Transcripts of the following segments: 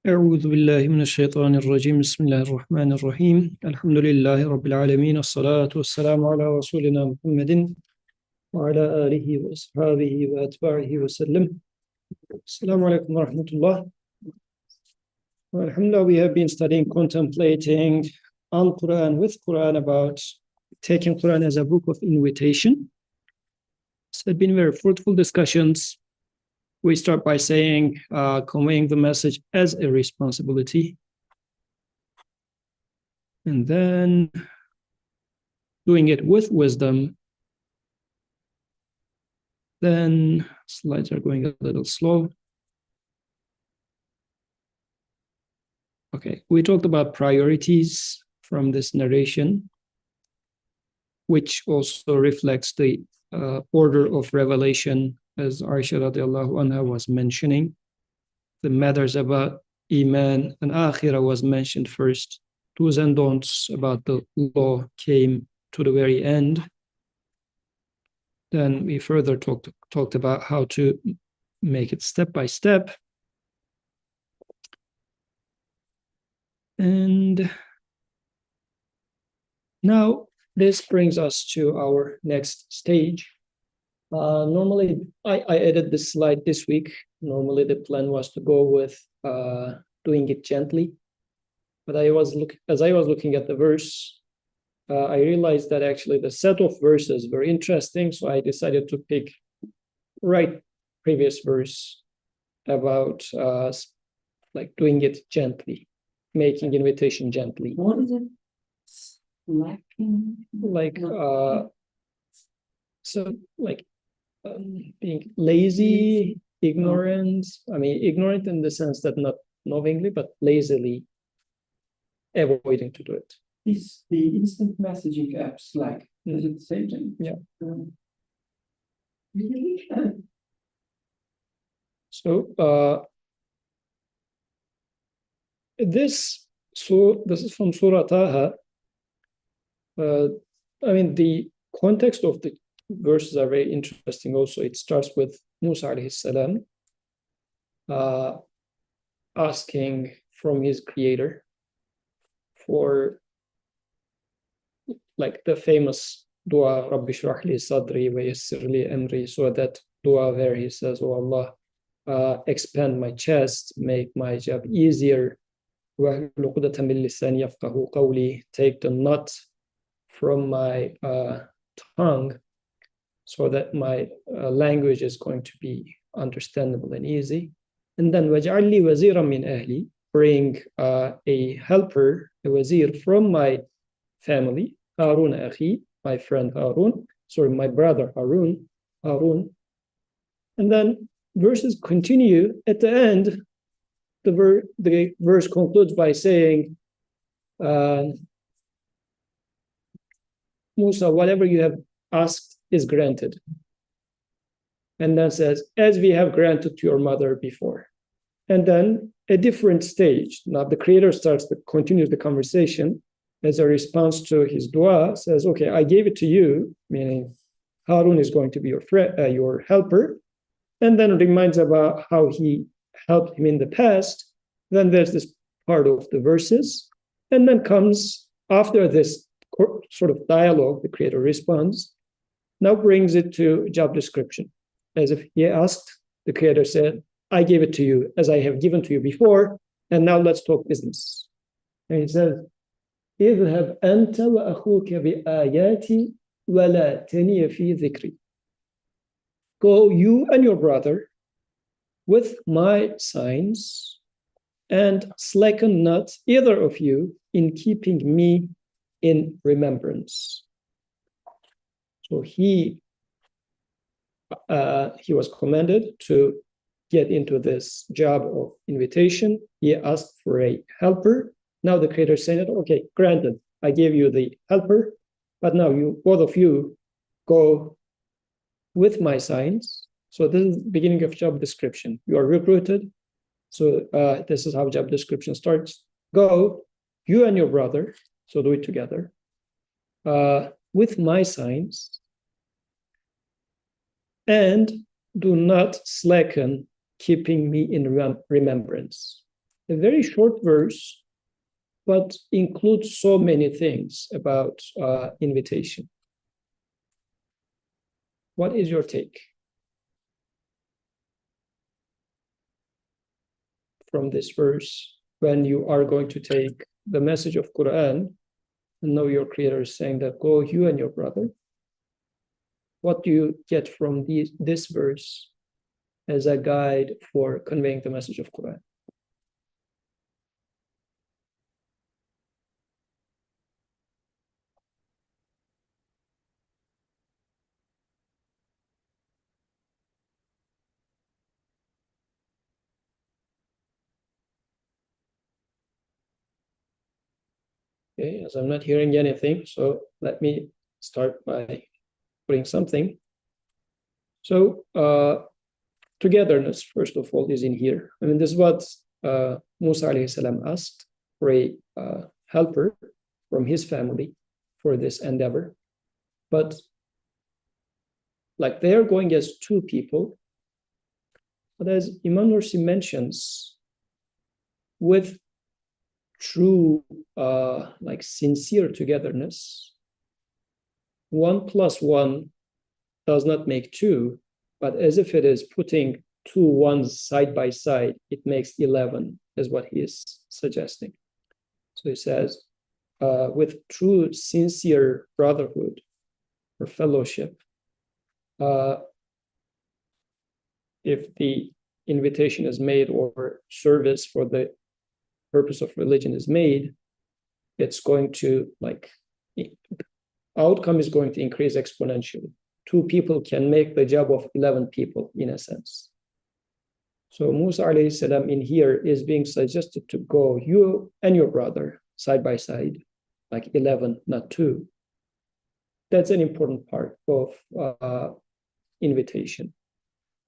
أعوذ بالله من الشيطان الرجيم بسم الله الرحمن الرحيم الحمد لله رب العالمين الصلاة والسلام على رسولنا محمد وعلى آله وأصحابه وأتباعه وسلم. Assalamu alaikum wa rahmatullah. Alhamdulillah, we have been studying contemplating on Quran with Quran about taking Quran as a book of invitation. So it's been very fruitful discussions. We start by saying conveying the message as a responsibility, and then doing it with wisdom. Then slides are going a little slow. Okay, we talked about priorities from this narration, which also reflects the order of revelation, as Aisha radiallahu anha was mentioning. The matters about Iman and Akhirah was mentioned first. Do's and don'ts about the law came to the very end. Then we further talked about how to make it step by step. And now this brings us to our next stage. Normally, I added this slide this week. Normally, the plan was to go with doing it gently. But as I was looking at the verse, I realized that actually the set of verses were interesting. So I decided to pick right previous verse about like doing it gently, making invitation gently. What is it? Slacking? Like being lazy, ignorant. I mean, ignorant in the sense that not knowingly, but lazily avoiding to do it. Is the instant messaging app Slack? Is it the same thing? Yeah. Really? So this is from Surah Taha. I mean, the context of the verses are very interesting also. It starts with Musa alayhi salam asking from his creator for like the famous dua, Rabbi shrah li sadri wa yassir li amri. So that dua where he says, oh Allah, expand my chest, make my job easier. Take the knot from my tongue so that my language is going to be understandable and easy. And then وَجْعَلْ لِي وَزِيرًا مِنْ أَهْلِي, bring a helper, a wazir from my family, Harun akhi, my friend Harun, my brother Harun. And then verses continue. At the end, the verse concludes by saying, Musa, whatever you have asked is granted. And then says, as we have granted to your mother before. And then a different stage. Now the creator continues the conversation as a response to his dua, says, okay, I gave it to you, meaning Harun is going to be your friend, your helper. And then reminds about how he helped him in the past. Then there's this part of the verses. And then comes, after this sort of dialogue, the creator responds, now brings it to job description. As if he asked, the creator said, I gave it to you as I have given to you before, and now let's talk business. And he says, اذهب أنت وأخوك بآياتي ولا تني في ذكري. Go you and your brother with my signs, and slacken not either of you in keeping me in remembrance. So he was commanded to get into this job of invitation. He asked for a helper. Now the creator said, okay, granted, I gave you the helper, but now you, both of you, go with my signs. So this is the beginning of job description. You are recruited. So this is how job description starts. Go, you and your brother, so do it together, with my signs, and do not slacken keeping me in remembrance. a very short verse, but includes so many things about invitation. What is your take from this verse when you are going to take the message of Quran and know your creator is saying that go you and your brother? What do you get from this verse as a guide for conveying the message of Quran? Okay, as I'm not hearing anything, so let me start by putting something. So togetherness, first of all, is in here. I mean, this is what Musa alayhi salam asked for a helper from his family for this endeavor. But like they are going as two people, but as Imam Nursi mentions, with true like sincere togetherness, 1 + 1 does not make 2, but as if it is putting 2 ones side by side, it makes 11, is what he is suggesting. So he says, with true sincere brotherhood or fellowship, if the invitation is made or service for the purpose of religion is made, it's going to like, outcome is going to increase exponentially. 2 people can make the job of 11 people in a sense. So Musa alayhi salam in here is being suggested to go you and your brother side by side, like 11, not 2. That's an important part of invitation,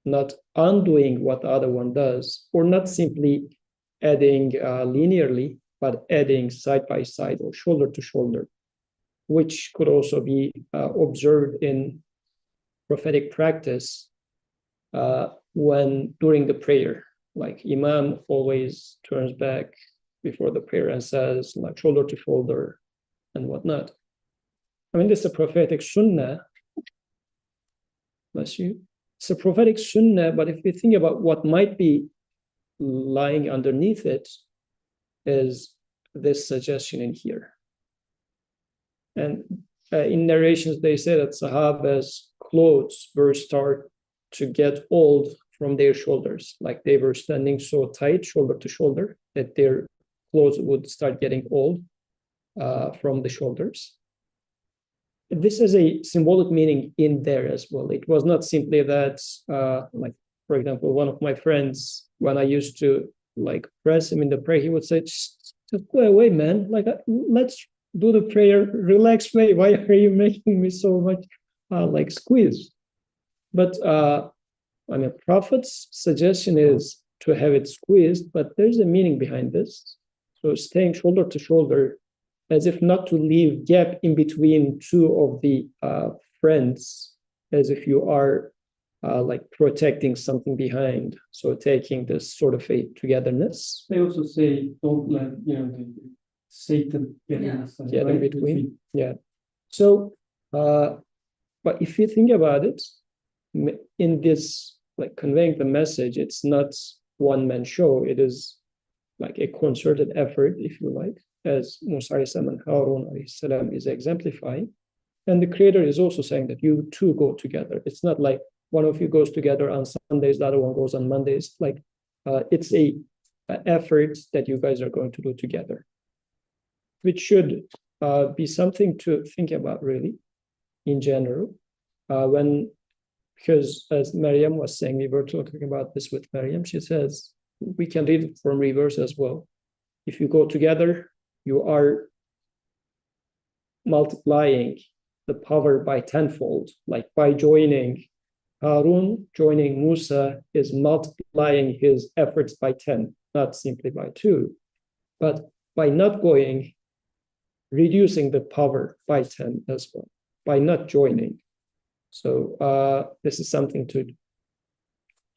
not undoing what the other one does, or not simply adding linearly, but adding side by side or shoulder to shoulder, which could also be observed in prophetic practice when during the prayer, like Imam always turns back before the prayer and says like shoulder to shoulder and whatnot. I mean, this is a prophetic sunnah. Bless you. It's a prophetic sunnah, but if we think about what might be lying underneath it, is this suggestion in here. And in narrations, they say that Sahaba's clothes were start to get old from their shoulders, like they were standing so tight, shoulder to shoulder, that their clothes would start getting old from the shoulders. This is a symbolic meaning in there as well. It was not simply that, like, for example, one of my friends, when I used to like press him in the prayer, he would say, just go away, man. Like, let's do the prayer, relax way. Why are you making me so much like squeeze? But I mean, Prophet's suggestion is to have it squeezed, but there's a meaning behind this. So staying shoulder to shoulder, as if not to leave gap in between 2 of the friends, as if you are like protecting something behind. So taking this sort of a togetherness. They also say don't let Satan get in between. Yeah. So, but if you think about it, in this like conveying the message, it's not one-man show. It is like a concerted effort, if you like, as Musa alayhi salam and Harun alayhi salam is exemplifying. And the creator is also saying that you two go together. It's not like one of you goes together on Sundays, the other one goes on Mondays. Like it's a effort that you guys are going to do together, which should be something to think about really in general. Because as Maryam was saying, we were talking about this with Maryam, she says, we can read it from reverse as well. If you go together, you are multiplying the power by tenfold, like by joining Harun, joining Musa is multiplying his efforts by 10, not simply by 2. But by not going, reducing the power by 10 as well, by not joining. So this is something to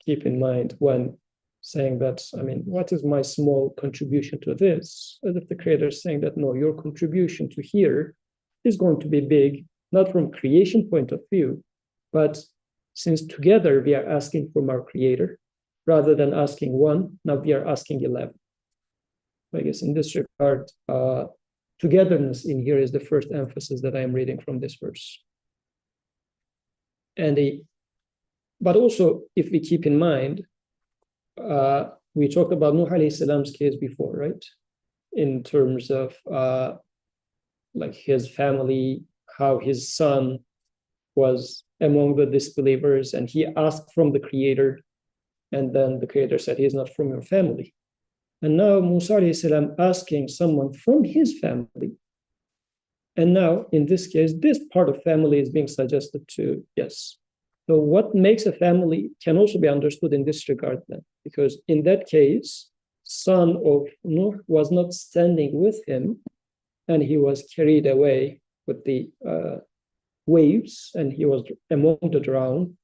keep in mind when saying that, I mean, what is my small contribution to this? As if the Creator is saying that, no, your contribution to here is going to be big, not from creation point of view, but since together we are asking from our Creator, rather than asking one, now we are asking 11. I guess in this regard, togetherness in here is the first emphasis that I am reading from this verse. But also, if we keep in mind, we talked about Nuh alayhi salam's case before, right? In terms of like his family, how his son was among the disbelievers, and he asked from the Creator, and then the Creator said, he is not from your family. And now Musa alayhi salam asking someone from his family. And now, in this case, this part of family is being suggested to, yes. So what makes a family can also be understood in this regard then, because in that case, son of Nuh was not standing with him, and he was carried away with the waves, and he was among the drowned.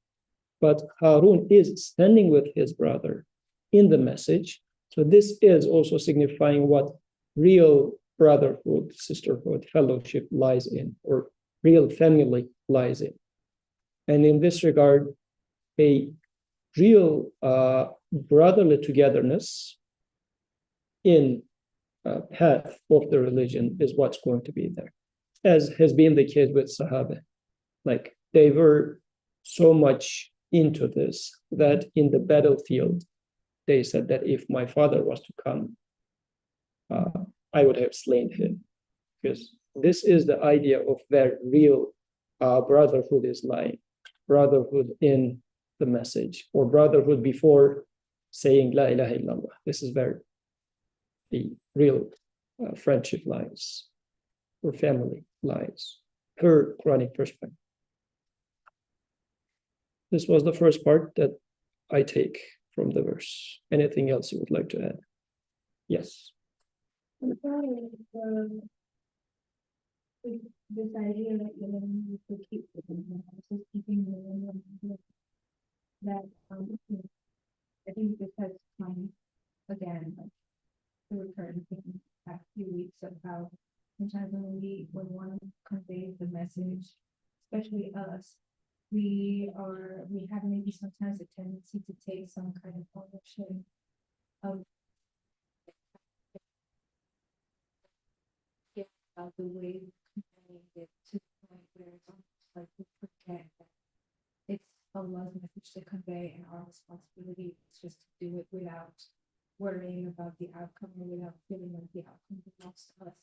But Harun is standing with his brother in the message. So this is also signifying what real brotherhood, sisterhood, fellowship lies in, or real family lies in. And in this regard, a real brotherly togetherness in path of the religion is what's going to be there, as has been the case with Sahaba. Like they were so much into this that in the battlefield, they said that if my father was to come, I would have slain him, because this is the idea of where real brotherhood is lying. Brotherhood in the message, or brotherhood before saying La ilaha illallah. This is where the real friendship lies, or family lies, per Quranic perspective. This was the first part that I take from the verse. Anything else you would like to add? Yes. This idea that you to keep just keeping that I think this has come again, like the recurring thing in the past few weeks of how sometimes when one conveys the message, especially us, we have maybe sometimes a tendency to take some kind of ownership of the way conveying it to the point where it's almost like we forget that it's Allah's message to convey, and our responsibility is just to do it without worrying about the outcome, or without feeling like the outcome belongs to us.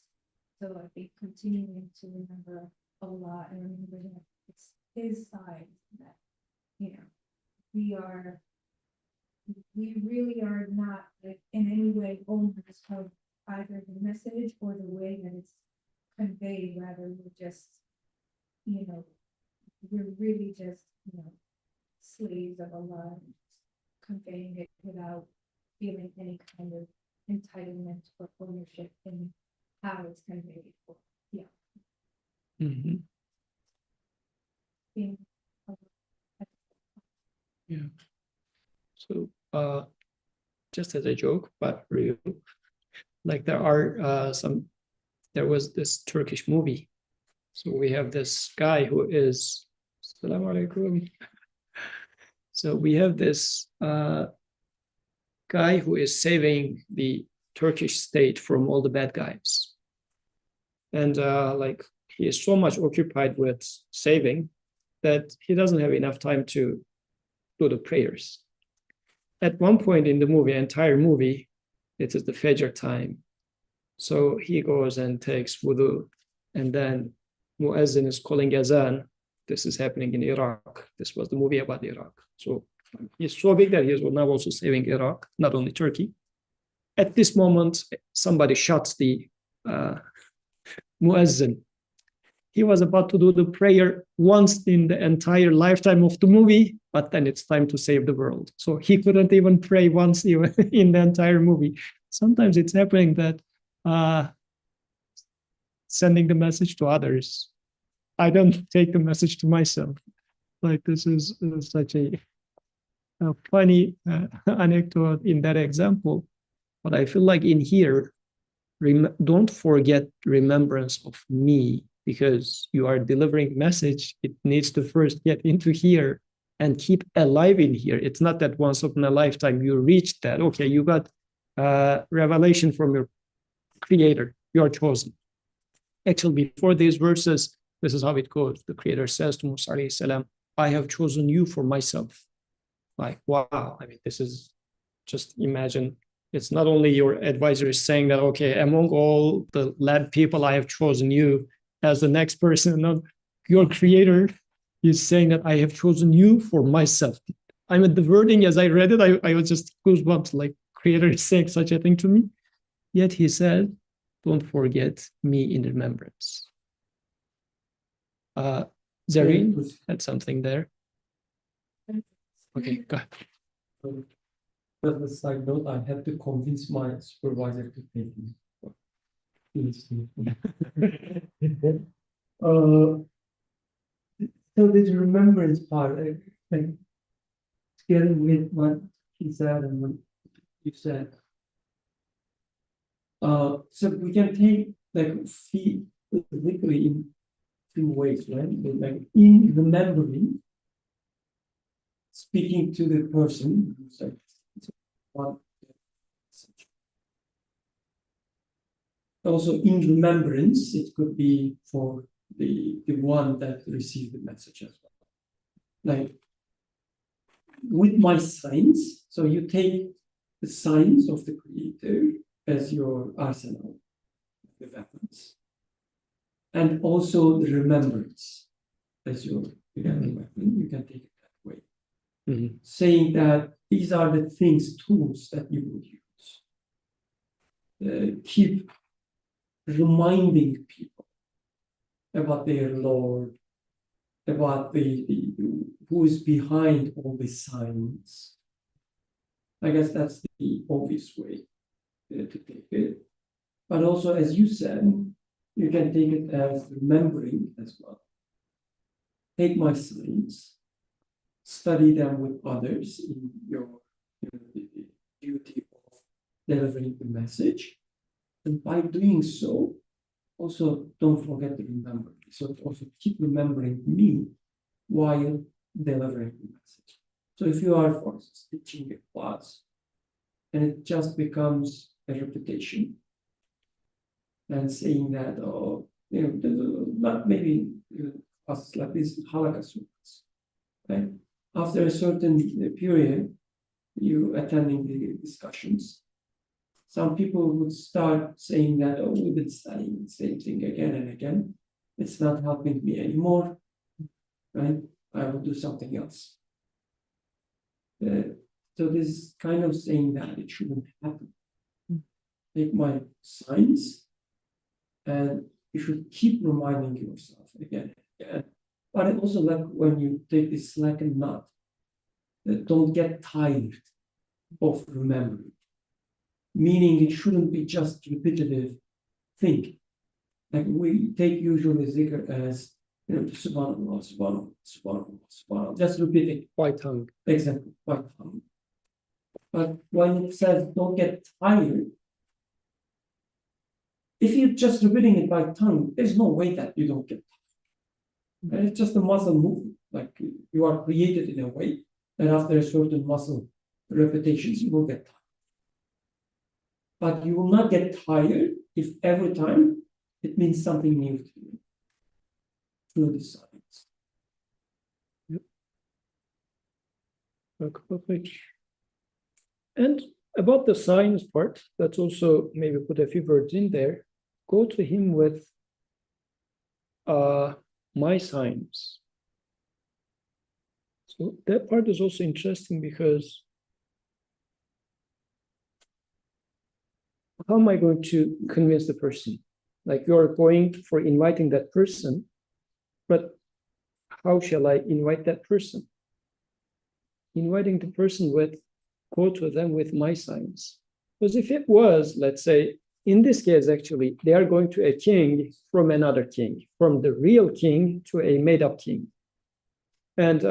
So I think continuing to remember Allah and remembering that it's His side, that we really are not like in any way owners of either the message or the way that it's conveyed. Rather, we're just we're really just slaves of Allah, conveying it without feeling any kind of entitlement or ownership in how it's conveyed. Mm-hmm. Yeah. So just as a joke, but real, like there was this Turkish movie. So we have this guy who is, Assalamu alaikum. So we have this guy who is saving the Turkish state from all the bad guys. And like he is so much occupied with saving that he doesn't have enough time to do the prayers. At one point in the movie, entire movie, it is the Fajr time. So he goes and takes wudu, and then Muezzin is calling azan. This is happening in Iraq. This was the movie about Iraq. So he's so big that he is now also saving Iraq, not only Turkey. At this moment, somebody shuts the Muezzin. He was about to do the prayer once in the entire lifetime of the movie, but then it's time to save the world. So he couldn't even pray once even in the entire movie. Sometimes it's happening that sending the message to others, I don't take the message to myself. Like this is such a a funny anecdote in that example, but I feel like in here, don't forget remembrance of me, because you are delivering message. It needs to first get into here and keep alive in here. It's not that once in a lifetime you reach that. Okay, you got revelation from your creator. You are chosen. Actually, before these verses, this is how it goes. The creator says to Musa alayhi salam, I have chosen you for myself. Like, wow. I mean, this is just imagine. It's not only your advisor is saying that, okay, among all the lab people, I have chosen you as the next person. Not your creator is saying that I have chosen you for myself. I mean, the wording as I read it, I was just goosebumps, like creator is saying such a thing to me. Yet he said, don't forget me in remembrance. Zareen had something there. Okay, go ahead. As a side note, I had to convince my supervisor to take me. So this remembrance part, like together with what he said and what you said. So we can take like feet literally in two ways, right? Like in remembering, speaking to the person who's like one. Also in remembrance, it could be for the one that received the message as well. Like with my signs, so you take the signs of the creator as your arsenal, the weapons, and also the remembrance as your weapon. You can take it that way, saying that these are the things, tools that you would use. Keep reminding people about their Lord, about the who is behind all the signs. I guess that's the obvious way to take it. But also, as you said, you can take it as remembering as well. Take my signs, study them with others in your duty of delivering the message. And by doing so, also don't forget to remember. So also keep remembering me while delivering the message. So if you are, for instance, teaching a class and it just becomes a repetition and saying that, not maybe classes like this, halakha surahs, right? After a certain period, you attending the discussions, some people would start saying that, oh, we've been studying the same thing again and again. It's not helping me anymore, right? I will do something else. So this kind of saying that it shouldn't happen. Take my signs, and you should keep reminding yourself again and again. But also, like when you take this slack and knot, don't get tired of remembering. Meaning it shouldn't be just repetitive thinking. Like we take usually zikr as, subhanallah, subhanallah, subhanallah, subhanallah, just repeating by tongue. Exactly, by tongue. But when it says don't get tired, if you're just repeating it by tongue, there's no way that you don't get tired. And it's just a muscle movement. Like you are created in a way that after a certain muscle repetitions, you will get tired. But you will not get tired if every time it means something new to you through the science. Perfect. And about the science part, let's also maybe put a few words in there. Go to him with my signs. So that part is also interesting because how am I going to convince the person? Like you're going for inviting that person, but how shall I invite that person? Inviting the person with, go to them with my signs. Because if it was, let's say, in this case, actually, they are going to a king from another king, from the real king to a made-up king. And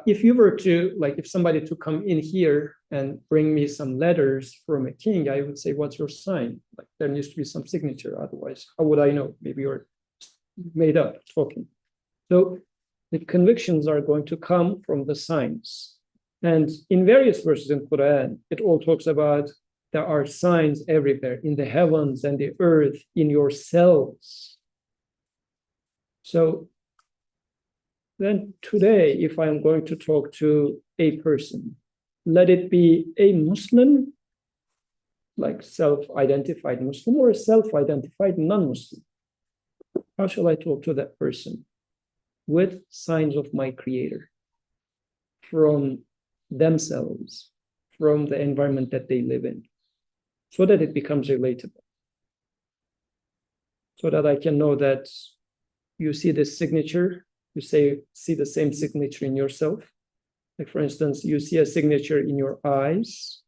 if you were to, like, if somebody to come in here and bring me some letters from a king, I would say, what's your sign? Like, there needs to be some signature. Otherwise, how would I know? Maybe you're made up talking. So the convictions are going to come from the signs. And in various verses in Quran, it all talks about there are signs everywhere in the heavens and the earth, in yourselves. So then today, if I'm going to talk to a person, let it be a Muslim, like self-identified Muslim, or a self-identified non-Muslim. How shall I talk to that person? With signs of my Creator from themselves, from the environment that they live in, so that it becomes relatable. So that I can know that you see this signature, you see the same signature in yourself. Like, for instance, you see a signature in your eyes,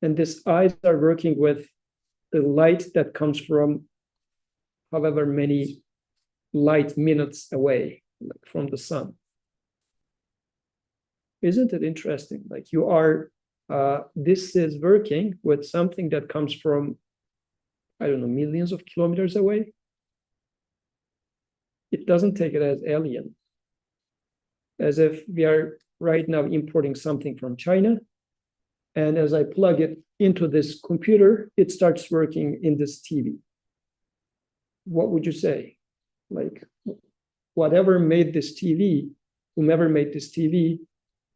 and these eyes are working with the light that comes from however many light minutes away, like from the sun. Isn't it interesting? Like, you are, this is working with something that comes from, I don't know, millions of kilometers away. It doesn't take it as alien, as if we are right now importing something from China. And as I plug it into this computer, it starts working in this TV. What would you say? Like, whatever made this TV, whomever made this TV,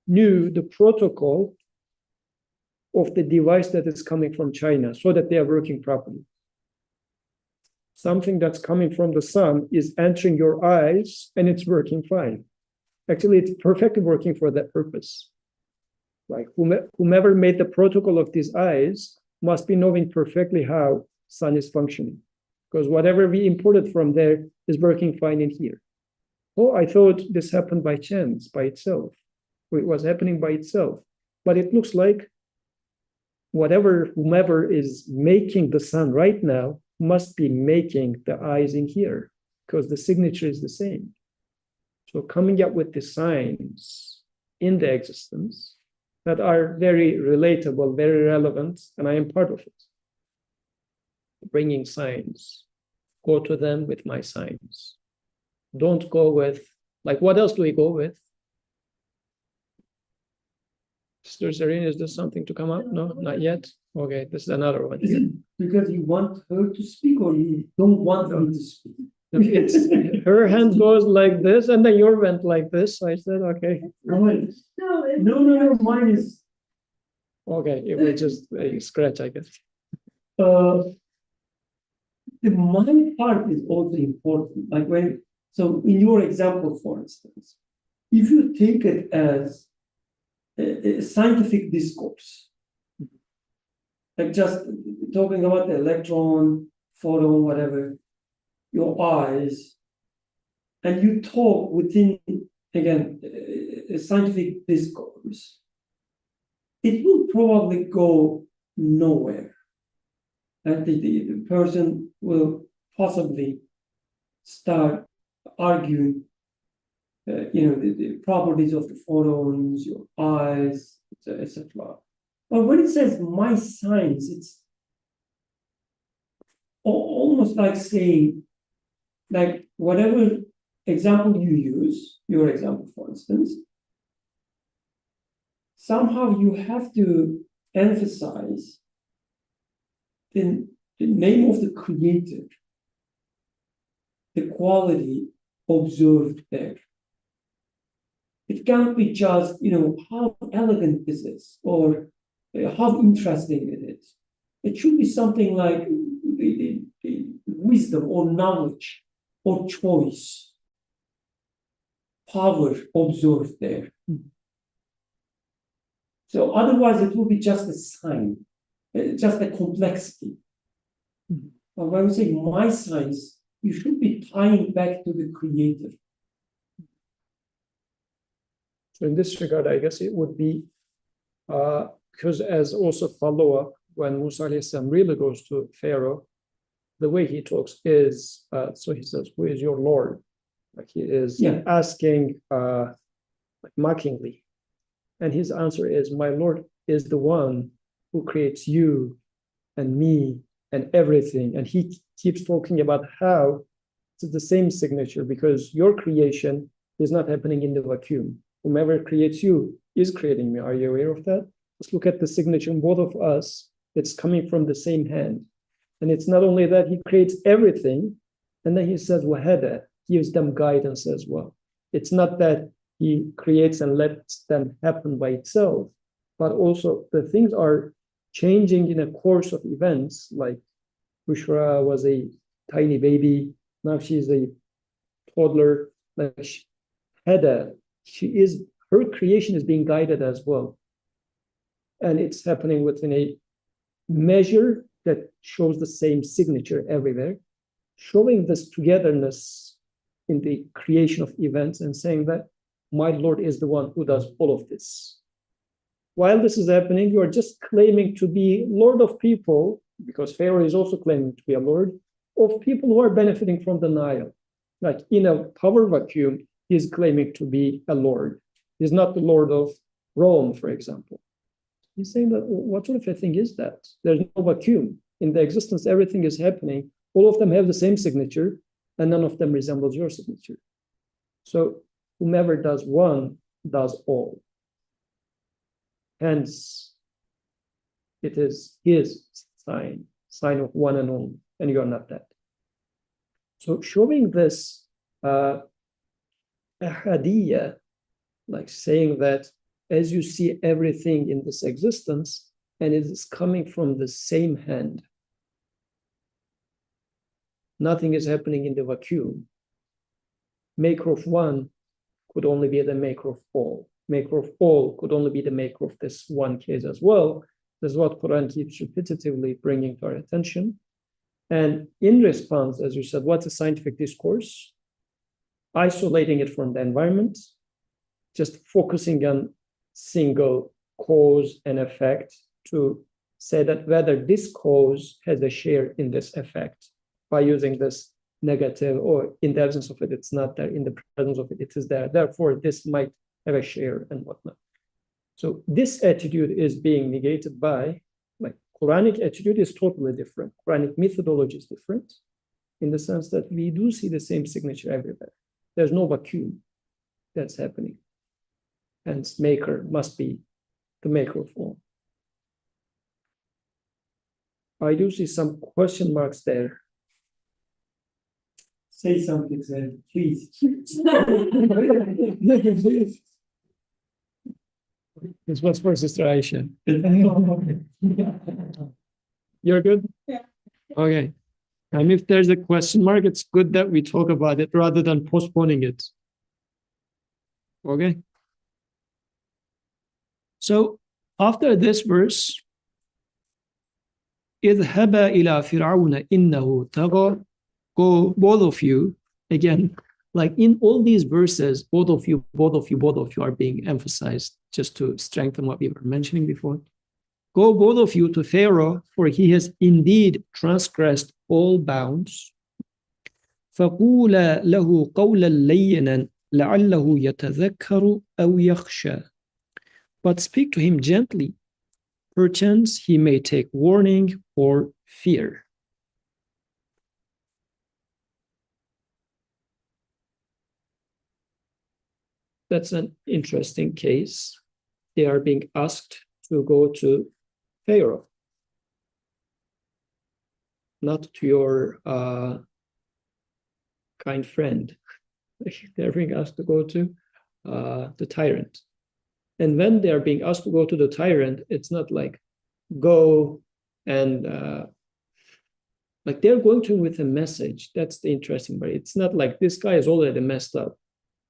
knew the protocol of the device that is coming from China so that they are working properly. Something that's coming from the sun is entering your eyes and it's working fine. Actually, it's perfectly working for that purpose. Like, whomever made the protocol of these eyes must be knowing perfectly how sun is functioning, because whatever we imported from there is working fine in here. Oh, I thought this happened by chance, by itself. It was happening by itself. But it looks like whomever is making the sun right now must be making the eyes in here, because the signature is the same. So coming up with the signs in the existence that are very relatable, very relevant, and I am part of it. Bringing signs, go to them with my signs. Don't go with, like, what else do we go with? Sister Serene, is this something to come up? No, not yet. Okay, this is another one. Is it because you want her to speak, or you don't want her to speak? It's, her hand goes like this, and then your went like this. I said, okay. No, mine is. Okay, it was just a scratch, I guess. The mind part is also important. Like, so in your example, for instance, if you take it as a scientific discourse, like just talking about the electron, photon, whatever, your eyes, and you talk within, again, a scientific discourse, it will probably go nowhere. And the person will possibly start arguing, the properties of the photons, your eyes, etc. But when it says my signs, it's almost like saying, like, whatever example you use, your example, for instance, somehow you have to emphasize the name of the creator, the quality observed there. It can't be just, how elegant this is, or how interesting it is. It should be something like the wisdom or knowledge or choice, power observed there. So otherwise it will be just a sign, just a complexity. But when we say my signs, you should be tying back to the creator. So in this regard, I guess it would be, because as also follow-up, when Musa alayhi salam really goes to Pharaoh, the way he talks is, so he says, who is your Lord? Like, he is asking like mockingly. And his answer is, my Lord is the one who creates you and me and everything. And he keeps talking about how it's the same signature, because your creation is not happening in the vacuum. Whomever creates you is creating me. Are you aware of that? Let's look at the signature in both of us. It's coming from the same hand. And it's not only that, he creates everything. And then he says, wahada, gives them guidance as well. It's not that he creates and lets them happen by itself, but also the things are changing in a course of events. Like Bushra was a tiny baby, now she's a toddler. Like Heda, her creation is being guided as well. And it's happening within a measure that shows the same signature everywhere, showing this togetherness in the creation of events and saying that my Lord is the one who does all of this. While this is happening, you are just claiming to be Lord of people, because Pharaoh is also claiming to be a Lord of people who are benefiting from the Nile. Like in a power vacuum, he's claiming to be a Lord. He's not the Lord of Rome, for example. He's saying that, what sort of a thing is that? There's no vacuum. In the existence, everything is happening. All of them have the same signature, and none of them resembles your signature. So whomever does one does all. Hence, it is his sign of one and all, and you are not that. So showing this ahadiyya, like saying that as you see everything in this existence, and it is coming from the same hand. Nothing is happening in the vacuum. Maker of one could only be the maker of all. Maker of all could only be the maker of this one case as well. This is what Quran keeps repetitively bringing to our attention. And in response, as you said, what's a scientific discourse? Isolating it from the environment, just focusing on single cause and effect to say that whether this cause has a share in this effect by using this negative, or in the absence of it, it's not there, in the presence of it, it is there. Therefore, this might have a share and whatnot. So this attitude is being negated by, like, Quranic attitude is totally different. Quranic methodology is different in the sense that we do see the same signature everywhere. There's no vacuum that's happening. Hence, maker must be the maker of all. I do see some question marks there. Say something, then, please. This was for Sister Aisha. You're good? Yeah. Okay. And if there's a question mark, it's good that we talk about it rather than postponing it. Okay. So after this verse, اذهبا إلى فرعون إنه طغى. Go, both of you, again, like in all these verses, both of you are being emphasized just to strengthen what we were mentioning before. Go, both of you, to Pharaoh, for he has indeed transgressed all bounds. فقولا له قولا لينا لعله يتذكر أو يخشى. But speak to him gently, perchance he may take warning or fear. That's an interesting case. They are being asked to go to Pharaoh, not to your kind friend. They're being asked to go to the tyrant. And when they are being asked to go to the tyrant, it's not like go and like they're going to him with a message. That's the interesting part. It's not like this guy is already messed up.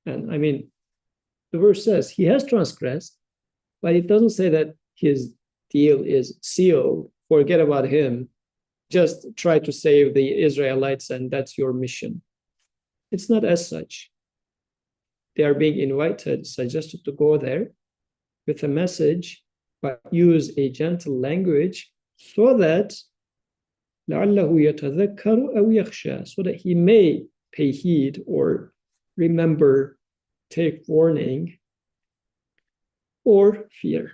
And I mean, the verse says he has transgressed, but it doesn't say that his deal is sealed. Forget about him. Just try to save the Israelites, and that's your mission. It's not as such. They are being invited, suggested to go there with a message, but use a gentle language so that لعله يتذكر أو يخشى, so that he may pay heed or remember, take warning, or fear.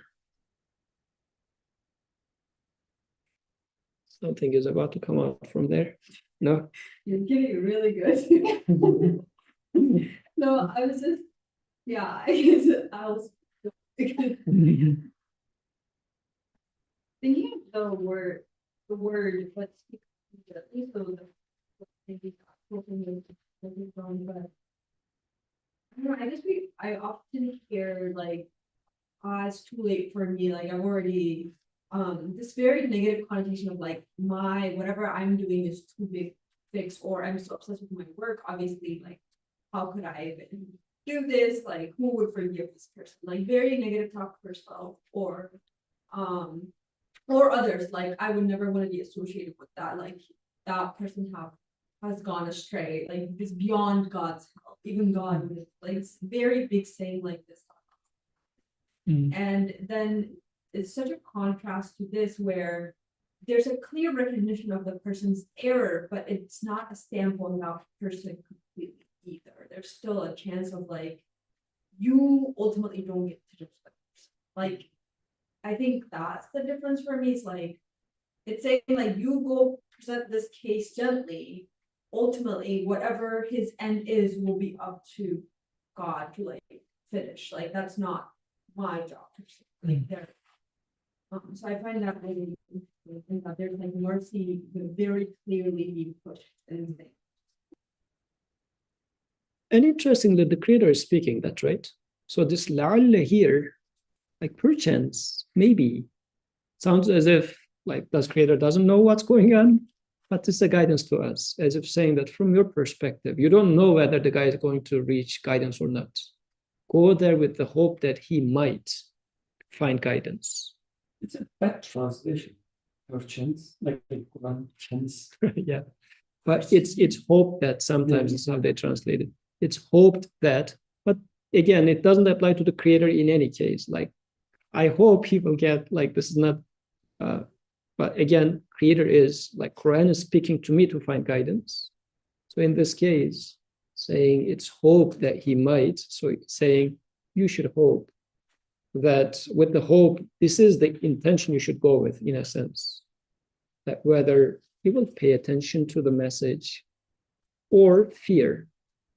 Something is about to come out from there. No? You're getting really good. No, I was just, yeah, I was thinking of the word, but at least the maybe wrong, but I don't know, I often hear like, it's too late for me, like I'm already this very negative connotation of like my whatever I'm doing is too big fix, or I'm so obsessed with my work, obviously, like how could I even do this? Like who would forgive this person? Like very negative talk for yourself, or others, like I would never want to be associated with that, like that person has gone astray, like it's beyond God's help, even God would, like it's very big saying like this. And then it's such a contrast to this where there's a clear recognition of the person's error, but it's not a stamp on that person completely either. There's still a chance of like, you ultimately don't get to judge that person. Like, I think that's the difference for me. It's like, it's saying like, you go present this case gently. Ultimately, whatever his end is will be up to God to like finish. Like, that's not my job. Like, there. So I find that really interesting, that there's like mercy very clearly being pushed in things. And interestingly, the creator is speaking that, right? So this la'alla here, like perchance, maybe, sounds as if like this creator doesn't know what's going on, but it's a guidance to us, as if saying that from your perspective, you don't know whether the guy is going to reach guidance or not. Go there with the hope that he might find guidance. It's a bad translation. Perchance, like in Quran, chance. Yeah, but it's hope that sometimes it's how they translate it. It's hoped that, but again, it doesn't apply to the creator in any case. Like, I hope he will get, like, this is not, but again, creator is like, Quran is speaking to me to find guidance. So in this case, saying it's hope that he might, so saying you should hope that with the hope, this is the intention you should go with, in a sense, that whether you will pay attention to the message or fear.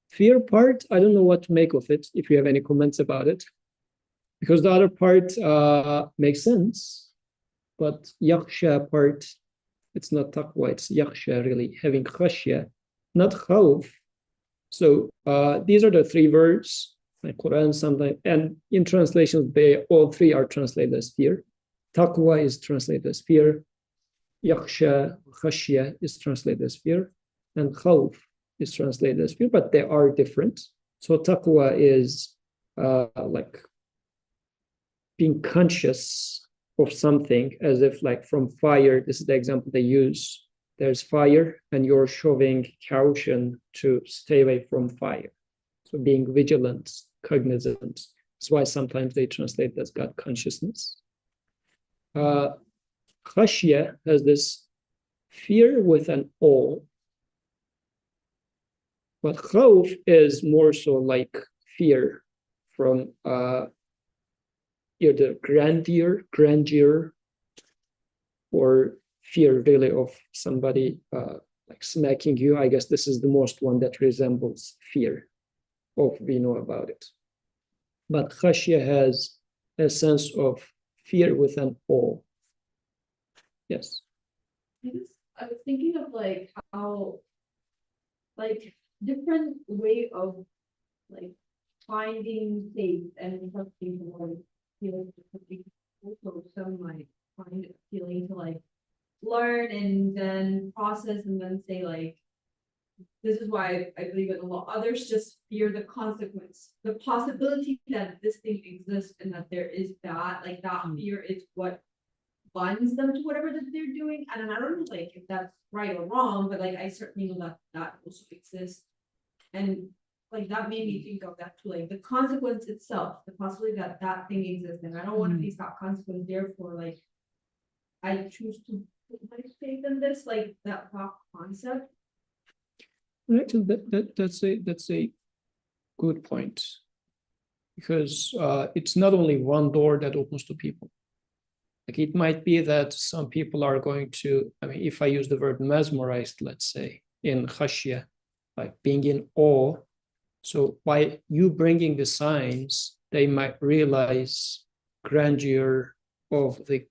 Fear part, I don't know what to make of it, if you have any comments about it, because the other part makes sense, but yakhsha part, it's not taqwa, it's yakhsha, really, having khashya, not khawf. So these are the three words, like Quran sometimes, and in translations, they all three are translated as fear. Taqwa is translated as fear. Yakhsha, khashya is translated as fear, and khawf is translated as fear, but they are different. So taqwa is like being conscious of something, as if like from fire. This is the example they use. There's fire and you're showing caution to stay away from fire. So being vigilant, cognizant. That's why sometimes they translate as God consciousness. Khashya has this fear with an awe. But khawf is more so like fear from either grandeur, or fear really of somebody like smacking you. I guess this is the most one that resembles fear of we know about it. But khashya has a sense of fear with an awe. Yes. I was thinking of like how, like different way of like finding faith and trusting the Lord feels differently. Also, some might find it appealing to like learn and then process and then say like, this is why I believe in Allah. Others just fear the consequence, the possibility that this thing exists and that there is that, like that fear is what binds them to whatever that they're doing. And I don't know like if that's right or wrong, but like I certainly know that also exists. And like that made me think of that too, like the consequence itself, the possibility that that thing exists, and I don't want to face that consequence. Therefore, like I choose to put my faith in this, like that concept. Actually, that's a good point, because it's not only one door that opens to people. Like it might be that some people are going to, I mean, if I use the word mesmerized, let's say, in khashya, like being in awe. So by you bringing the signs, they might realize grandeur of the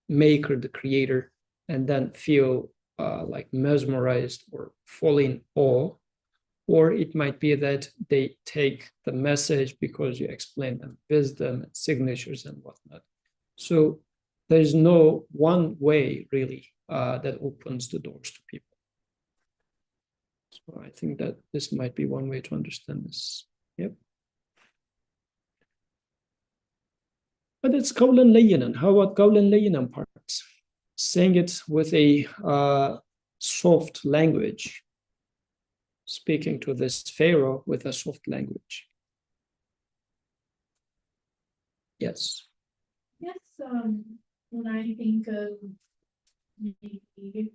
maker, the creator, and then feel like mesmerized or fall in awe. Or it might be that they take the message because you explain them wisdom and signatures and whatnot. So there's no one way really that opens the doors to people. So I think that this might be one way to understand this. Yep. But it's qawlan layyinan. How about qawlan layyinan parts? Saying it with a soft language. Speaking to this Pharaoh with a soft language. Yes. Yes, when I think of maybe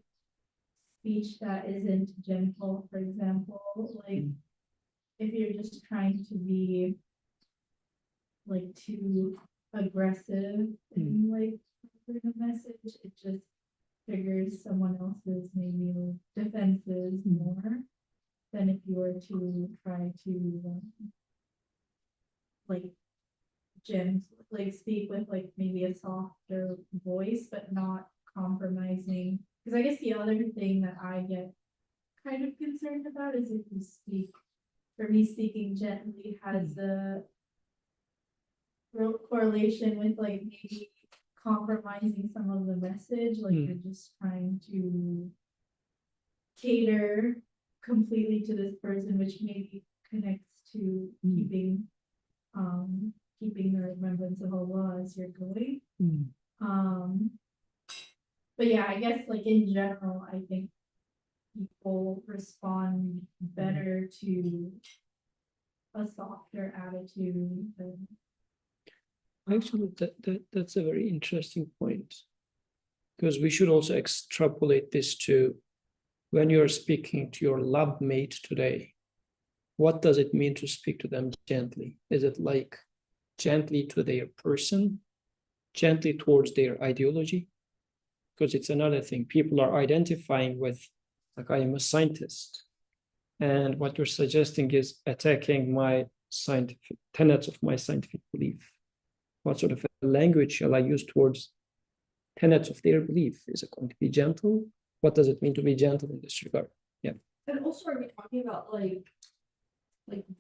speech that isn't gentle, for example, like if you're just trying to be like too aggressive in like the message, it just triggers someone else's maybe defenses more than if you were to try to like like speak with like maybe a softer voice, but not compromising. Because I guess the other thing that I get kind of concerned about is if you speak, for me, speaking gently has a real correlation with like maybe compromising some of the message, like you're just trying to cater completely to this person, which maybe connects to keeping the remembrance of Allah as you're going. But yeah, I guess like in general, I think people respond better to a softer attitude than Actually, that's a very interesting point, because we should also extrapolate this to when you're speaking to your love mate today. What does it mean to speak to them gently? Is it like gently to their person, gently towards their ideology? Because it's another thing. People are identifying with, like, I am a scientist. And what you're suggesting is attacking my scientific tenets of my scientific belief. What sort of a language shall I use towards tenets of their belief? Is it going to be gentle? What does it mean to be gentle in this regard? Yeah. And also, are we talking about like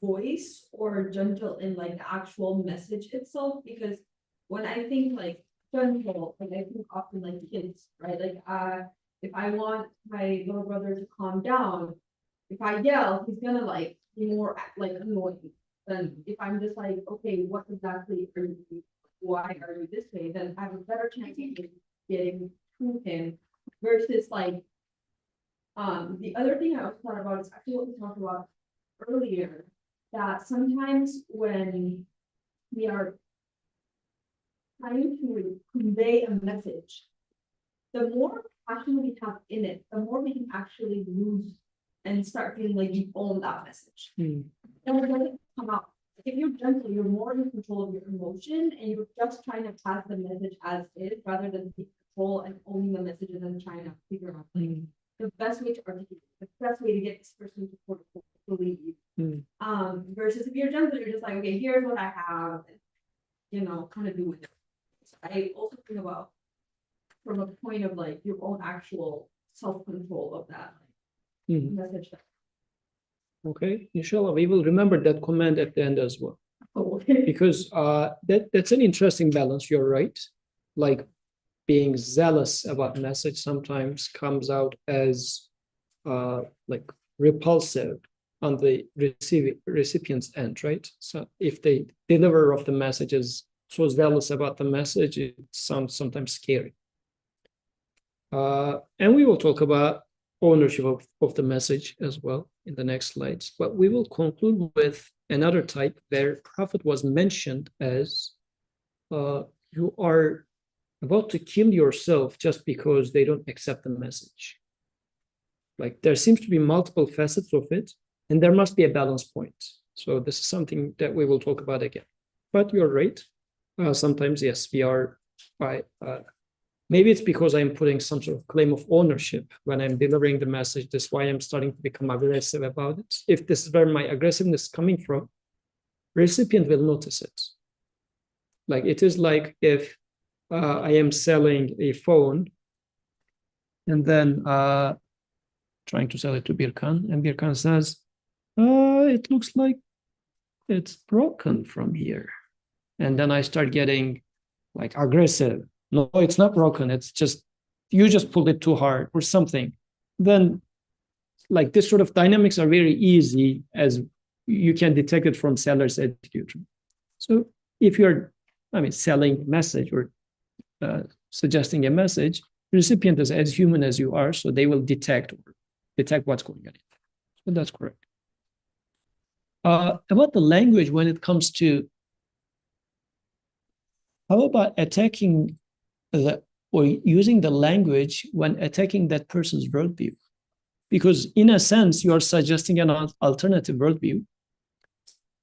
voice or gentle in like the actual message itself? Because when I think like gentle, like I think often like kids, right? Like if I want my little brother to calm down, if I yell, he's gonna like be more like annoying than if I'm just like, okay, what exactly are you? Why are you this way? Then I have a better chance of getting to him versus like the other thing I also thought about is actually what we talked about earlier, that sometimes when we are trying to convey a message, the more passion we have in it, the more we can actually lose and start feeling like you own that message. And it doesn't come out. If you're gentle, you're more in control of your emotion and you're just trying to pass the message as is rather than take control and owning the messages and trying to figure out like the best way to articulate, the best way to get this person to believe you. Versus if you're gentle, you're just like, okay, here's what I have, and, kind of do with it. So I also think about from a point of like your own actual self-control of that message. Okay, inshallah, we will remember that comment at the end as well. Okay. Because that's an interesting balance. You're right. Like being zealous about message sometimes comes out as like repulsive on the recipient's end, right? So if the deliverer of the message is so zealous about the message, it sounds sometimes scary. And we will talk about ownership of the message as well in the next slides. But we will conclude with another type where Prophet was mentioned as you are about to kill yourself just because they don't accept the message. Like there seems to be multiple facets of it, and there must be a balance point. So this is something that we will talk about again. but you're right. Sometimes, yes, we are. Maybe it's because I'm putting some sort of claim of ownership when I'm delivering the message. That's why I'm starting to become aggressive about it. If this is where my aggressiveness is coming from, recipient will notice it. Like it is like if I am selling a phone and then trying to sell it to Birkan, and Birkan says, it looks like it's broken from here. And then I start getting like aggressive. No, it's not broken. It's just, you just pulled it too hard or something. Then like this sort of dynamics are very easy as you can detect it from seller's attitude. So if you're, selling a message or suggesting a message, the recipient is as human as you are, so they will detect what's going on. So that's correct. About the language, when it comes to, how about attacking or using the language when attacking that person's worldview? Because in a sense, you are suggesting an alternative worldview.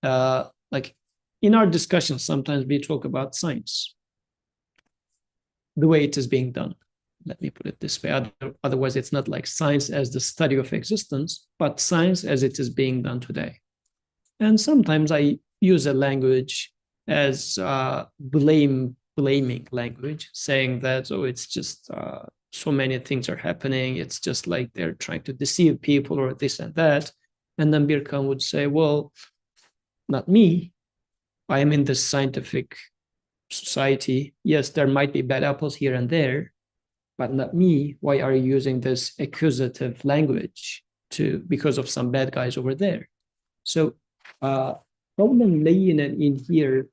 Like in our discussions, sometimes we talk about science, the way it is being done. Let me put it this way. Otherwise, it's not like science as the study of existence, but science as it is being done today. And sometimes I use a language as blaming language, saying that, it's just so many things are happening. It's just like they're trying to deceive people or this and that. And then Birkan would say, well, not me. I am in this scientific society. Yes, there might be bad apples here and there, but not me. Why are you using this accusative language because of some bad guys over there? So problem laying in here,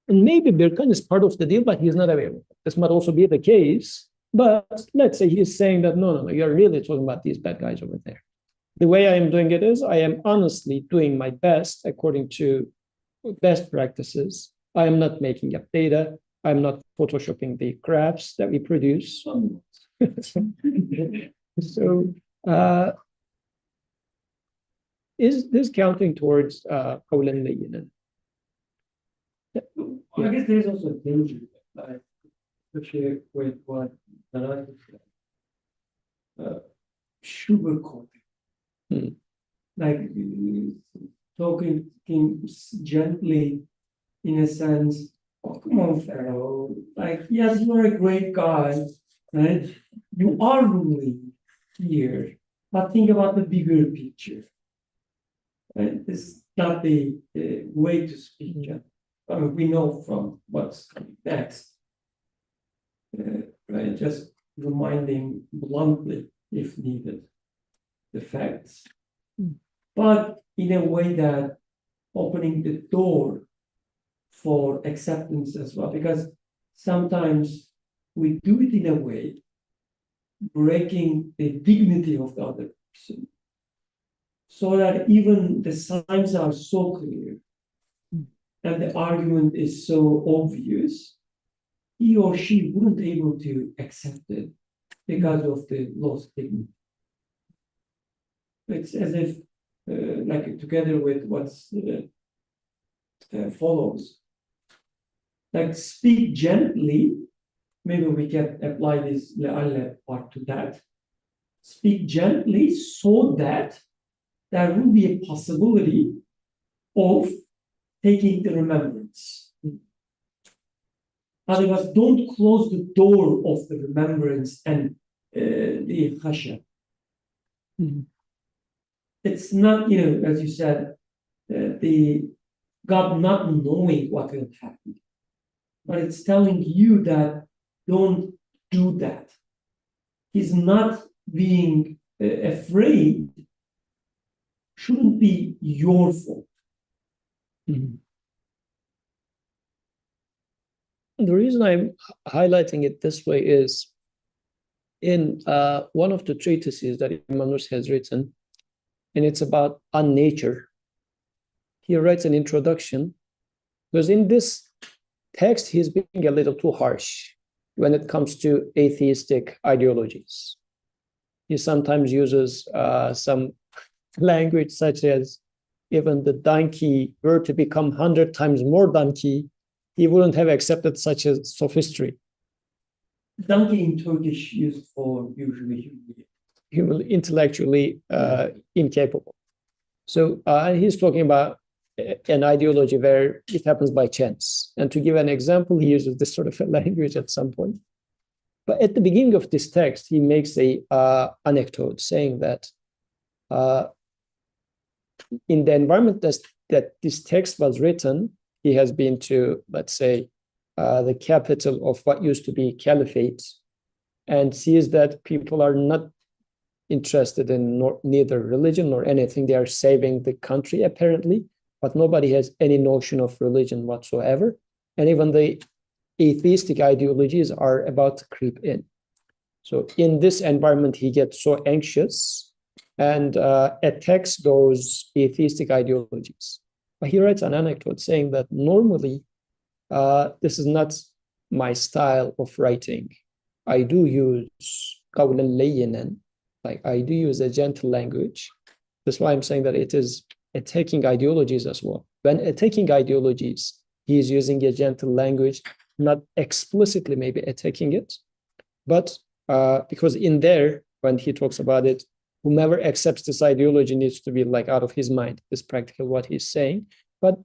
and maybe Birkan is part of the deal, but he's not aware of it. This might also be the case, but let's say he's saying that, no, you're really talking about these bad guys over there. The way I am doing it is I am honestly doing my best according to best practices. I am not making up data. I'm not photoshopping the graphs that we produce. So is this counting towards qawlan layyinan? I guess there's also a danger, like, especially with what Nana said, sugarcoating. Like talking gently, in a sense, oh, come on, Pharaoh. Like, yes, you're a great guy, right? You are ruling here, but think about the bigger picture. Right? This is not the way to speak. We know from what's coming next. Right? Just reminding bluntly, if needed, the facts. But in a way that opening the door for acceptance as well, because sometimes we do it in a way breaking the dignity of the other person, so that even the signs are so clear and the argument is so obvious, he or she wouldn't be able to accept it because of the lost dignity. It's as if, like together with what's follows, like speak gently. Maybe we can apply this le'alla part to that. Speak gently so that there will be a possibility of taking the remembrance. Otherwise, don't close the door of the remembrance and the khasha. It's not, as you said, the God not knowing what will happen, but it's telling you that don't do that. He's not being afraid. Shouldn't be your fault. The reason I'm highlighting it this way is in one of the treatises that Imam Nursi has written, and it's about nature. He writes an introduction, because in this text, he's being a little too harsh when it comes to atheistic ideologies. He sometimes uses some language such as even the donkey were to become 100 times more donkey, he wouldn't have accepted such a sophistry. Donkey in Turkish used for usually Intellectually incapable. So he's talking about an ideology where it happens by chance. And to give an example, he uses this sort of language at some point. But at the beginning of this text, he makes a anecdote saying that in the environment that this text was written, he has been to, let's say, the capital of what used to be caliphate, and sees that people are not interested in neither religion nor anything. They are saving the country, apparently, but nobody has any notion of religion whatsoever. And even the atheistic ideologies are about to creep in. So in this environment, he gets so anxious and attacks those atheistic ideologies. But he writes an anecdote saying that normally, this is not my style of writing. I do use qawlan layyinan, like I do use a gentle language. That's why I'm saying that it is attacking ideologies as well. When attacking ideologies, he is using a gentle language, not explicitly maybe attacking it, but because in there, when he talks about it, whomever accepts this ideology needs to be like out of his mind, is practically what he's saying. But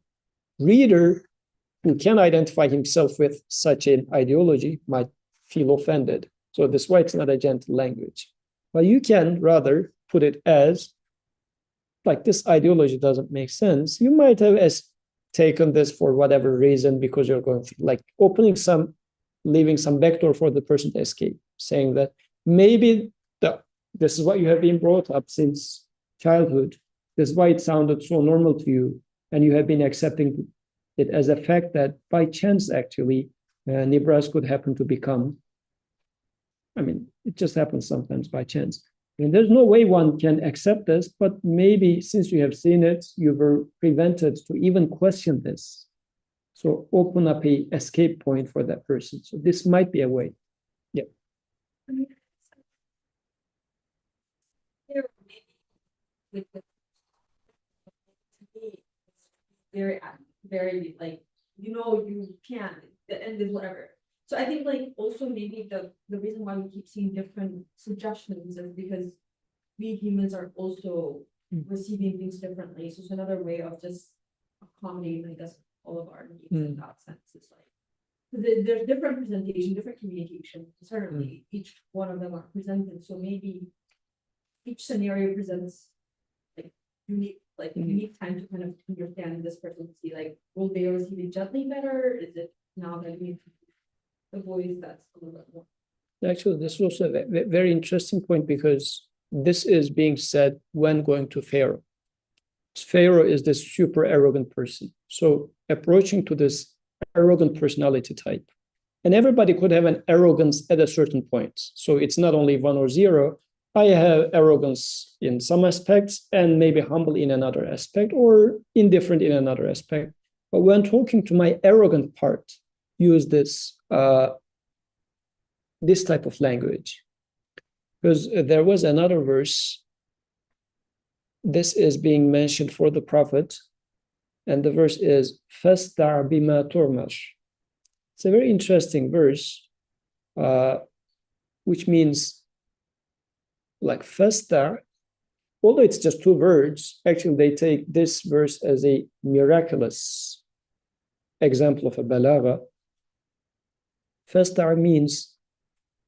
reader who can identify himself with such an ideology might feel offended. So this is why it's not a gentle language. But you can rather put it as, like, this ideology doesn't make sense. You might have taken this for whatever reason because you're going to, like, leaving some backdoor for the person to escape, saying that maybe this is what you have been brought up since childhood. This is why it sounded so normal to you, and you have been accepting it as a fact that by chance, actually, Nebraska could happen to become, I mean, it just happens sometimes by chance. And there's no way one can accept this, but maybe since you have seen it, you were prevented to even question this. So open up a escape point for that person. So this might be a way. Yeah. With the, to me, it's very like, you can't, the end is whatever. So I think like also maybe the reason why we keep seeing different suggestions is because we humans are also receiving things differently. So it's another way of just accommodating, I guess, all of our needs in that sense. It's like there's different presentation, different communication. Certainly each one of them are presented. So maybe each scenario presents unique time to kind of understand this person, to see like, will they receive it gently better? Is it now that we the voice that's a little bit more? Actually, this is also a very interesting point, because this is being said when going to Pharaoh. Pharaoh is this super arrogant person. So approaching to this arrogant personality type, and everybody could have an arrogance at a certain point. So it's not only 1 or 0. I have arrogance in some aspects and maybe humble in another aspect, or indifferent in another aspect. But when talking to my arrogant part, use this this type of language. Because there was another verse. This is being mentioned for the Prophet, and the verse is "Fastar bima turmar." It's a very interesting verse, which means, like, fastar, although it's just 2 words, actually they take this verse as a miraculous example of a balagha. Fastar means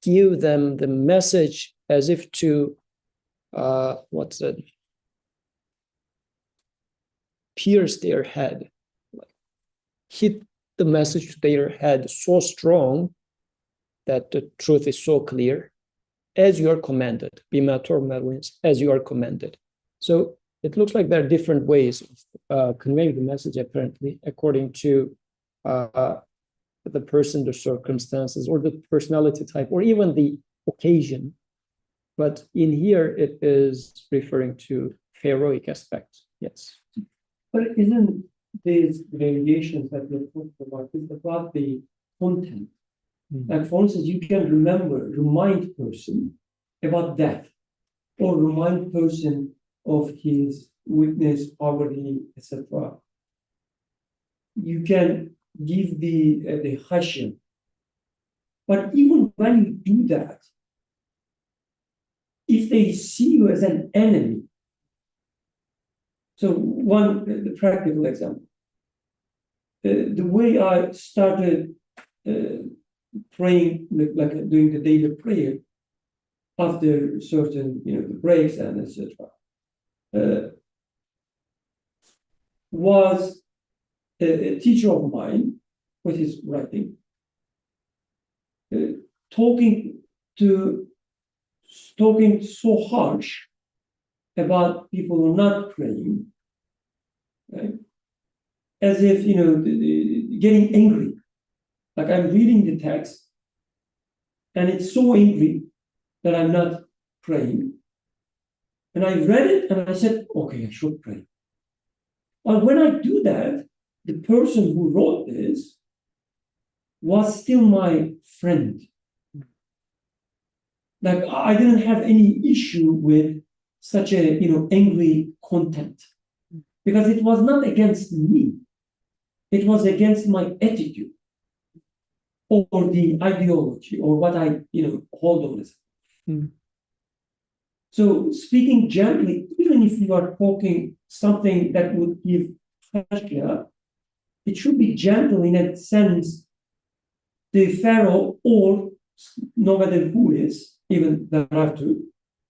give them the message as if to, pierce their head, hit the message to their head so strong that the truth is so clear, as you are commanded. Bima turmar means as you are commanded. So it looks like there are different ways of conveying the message, apparently, according to the person, the circumstances, or the personality type, or even the occasion. But in here, it is referring to Pharaohic aspect. Yes. But isn't these variations that we're talking about, is about the content? Like, for instance, you can remind person about death, or remind person of his witness poverty, etc., you can give the hashim. But even when you do that, if they see you as an enemy, so the practical example, the way I started praying, like doing the daily prayer after certain, the breaks and etc., was a teacher of mine with his writing, talking so harsh about people who are not praying, right? As if, getting angry. Like I'm reading the text and it's so angry that I'm not praying. And I read it and I said, okay, I should pray. But when I do that, the person who wrote this was still my friend. Like I didn't have any issue with such a, angry content, because it was not against me. It was against my attitude or the ideology or what I, hold on as. So speaking gently, even if you are talking something that would give khashya, it should be gentle in a sense. The Pharaoh, or no matter who is, even the Ratu,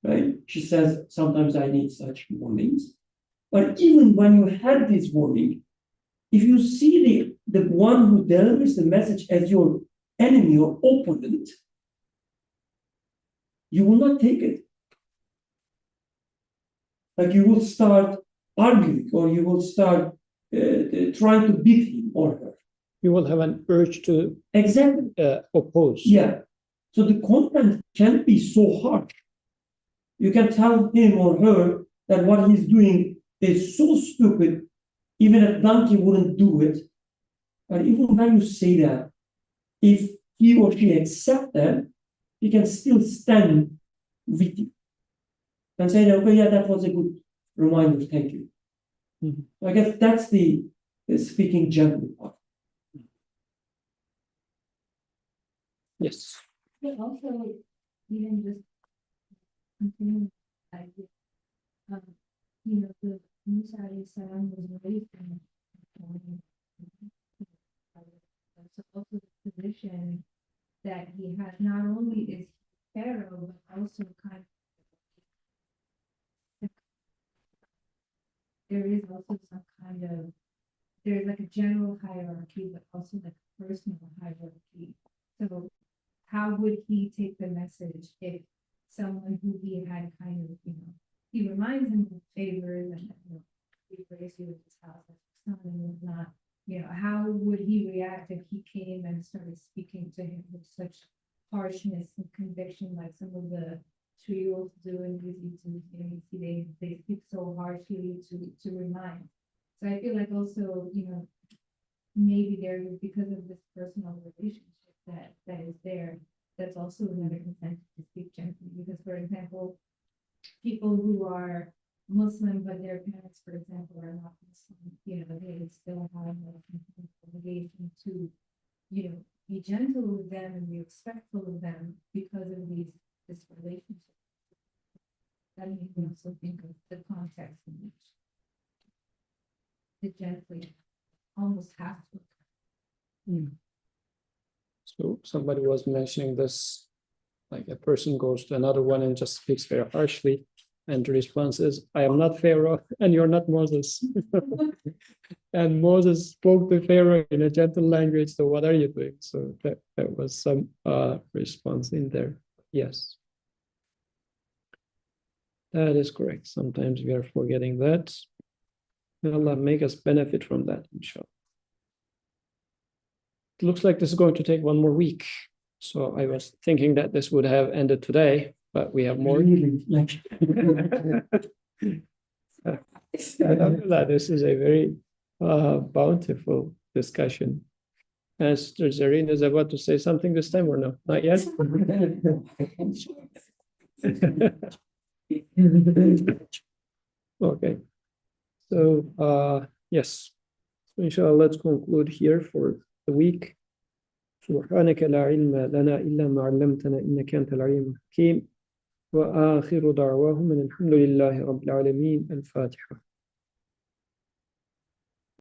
right? She says, sometimes I need such warnings. But even when you had this warning, if you see the one who delivers the message as your enemy or opponent, you will not take it. Like you will start arguing, or you will start trying to beat him or her. You will have an urge to exactly oppose. Yeah. So the content can't be so harsh. You can tell him or her that what he's doing is so stupid, even a donkey wouldn't do it. But even when you say that, if he or she accepts that, he can still stand with you and say, okay, yeah, that was a good reminder, thank you. Mm-hmm. I guess that's the speaking gently part. Yes. But also, even just continuing the idea, the Musa alayhi salam was raised in so also the position that he had, not only is Pharaoh, but also kind of, there is also some kind of, there's like a general hierarchy, but also like a personal hierarchy. So how would he take the message if someone who he had kind of, he reminds him of favors and, he raised you with his house, something was not, how would he react if he came and started speaking to him with such harshness and conviction, like some of the 2-year-olds do in these YouTubes, you see they speak so harshly to remind. So I feel like also, maybe there, because of this personal relationship that is there, that's also another incentive to speak gently. Because, for example, people who are Muslim, but their parents, for example, are not Muslim, they still have an obligation to, be gentle with them and be respectful of them because of this relationship. That makes me also think of the context in which the gently almost have to. So somebody was mentioning this, like a person goes to another one and just speaks very harshly, and the response is, I am not Pharaoh and you're not Moses. And Moses spoke to Pharaoh in a gentle language, so what are you doing? So that was some response in there. Yes. That is correct. Sometimes we are forgetting that. May Allah make us benefit from that, inshallah. It looks like this is going to take one more week. So I was thinking that this would have ended today, but we have more. Really, like Alhamdulillah, this is a very bountiful discussion. Esther Zareen is about to say something this time or no? Not yet? Okay. So yes, so inshallah, let's conclude here for the week. سبحانك لا علم لنا إلا ما علمتنا إنك أنت العليم الحكيم وآخر دعواهم أن الحمد لله رب العالمين. الفاتحة.